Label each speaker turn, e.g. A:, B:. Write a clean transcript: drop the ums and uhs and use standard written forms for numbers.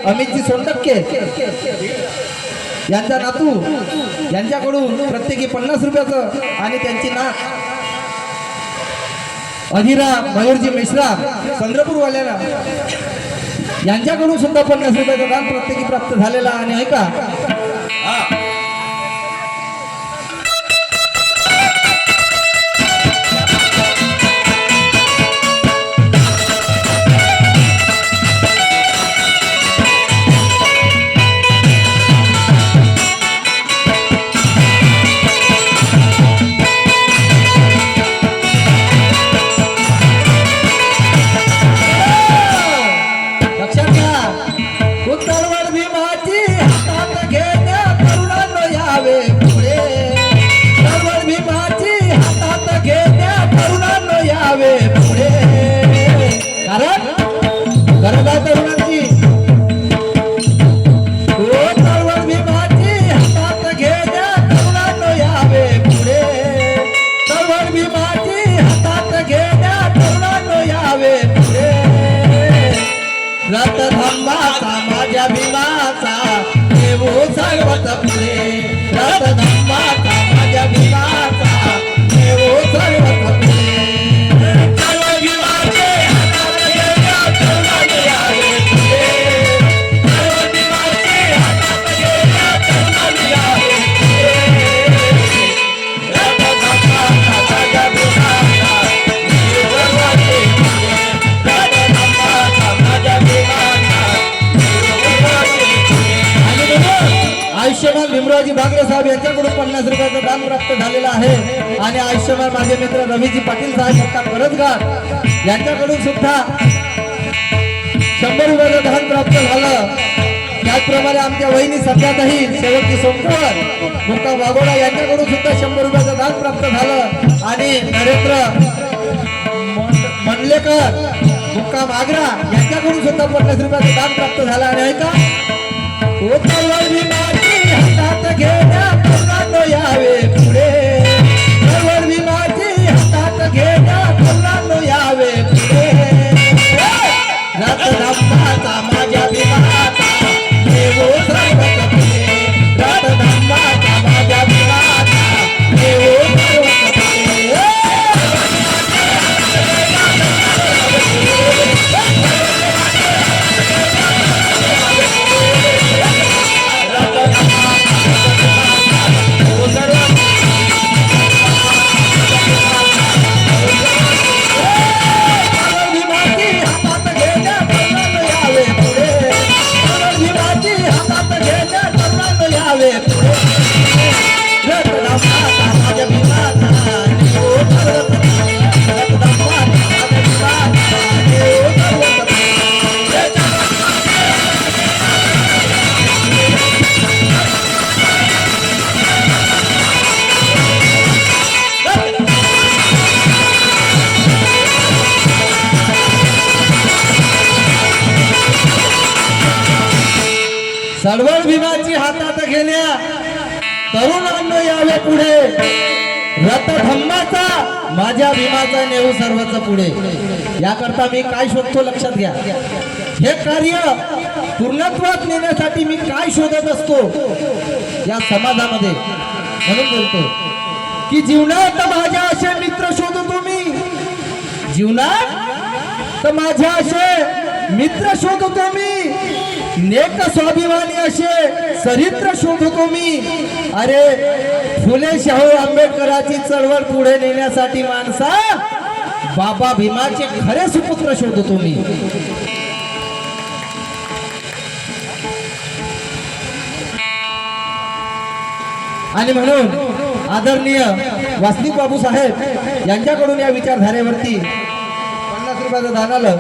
A: अमितजी सोनटक्के यांचा नातू यांच्याकडून प्रत्येकी 50 रुपयाचं आणि त्यांची नात अधिरा मयूरजी मिश्रा चंद्रपूरवाल्याला यांच्याकडून सुद्धा 50 रुपयाचं दान प्रत्येकी प्राप्त झालेला आणि ऐका रथधम्माचा माझ्या भीमाचा देव सर्वत पुढे रथधम्माचा माझ्या भीमाचा देव सर्वत पुढे सर्व भीमाचे हातात घेऊया तरुणाने यावे पुढे सर्व भीमाचे हातात घेऊया तरुणाने यावे पुढे रथधम्माचा माझ्या भीमाचा देव सर्वत पुढे रथधम्माचा माझ्या आयुष्यमान भीमरावजी भांगरे साहेब यांच्याकडून 50 रुपयाचं दान प्राप्त झालेलं आहे आणि आयुष्यमान माझे मित्र रवीजी पाटील साहेब मोठा परतगार यांच्याकडून सुद्धा 100 रुपयाचं दान प्राप्त झालं। त्याचप्रमाणे आमच्या वहिनी सध्यातही शेवटची सोमकर मुक्का वाघोडा यांच्याकडून सुद्धा 100 रुपयाचं दान प्राप्त झालं आणि नरेंद्र मंडलेकर मुक्का आग्रा यांच्याकडून सुद्धा 50 रुपयाचं दान प्राप्त झालं आणि ऐका हातात घेण्या तरुणांनो यावे पुढे सर्व भीमाची हातात घेण्या तरुणांनो यावे पुढे रथधम्माचा माझ्या भीमाचा देव सर्वत पुढे रथधम्माचा माझ्या भीमाचा देव सर्वत पुढे सर्व भीमाची हातात घेण्या तरुणांनो यावे पुढे रथधम्माचा माझ्या भीमाचा नेऊ सर्वच पुढे। याकरता मी काय शोधतो लक्षात घ्या, हे कार्य पूर्णत्वात नेण्यासाठी मी काय शोधत असतो या समाजामध्ये। म्हणून बोलतो की जीवनात माझ्या असे मित्र शोधतो मी, जीवनात तर माझ्या असे मित्र शोधतो मी, नेक स्वाभिमानी असे चरित्र शोधतो मी। अरे फुले शाहू आंबेडकरांची चळवळ पुढे नेण्यासाठी माणसा बाबा भीमाचे खरे सुपुत्र शोधतो मी। आणि म्हणून आदरणीय वासनिक बाबू साहेब यांच्याकडून या विचारधारेवरती 50 रुपयाचं दान आलं।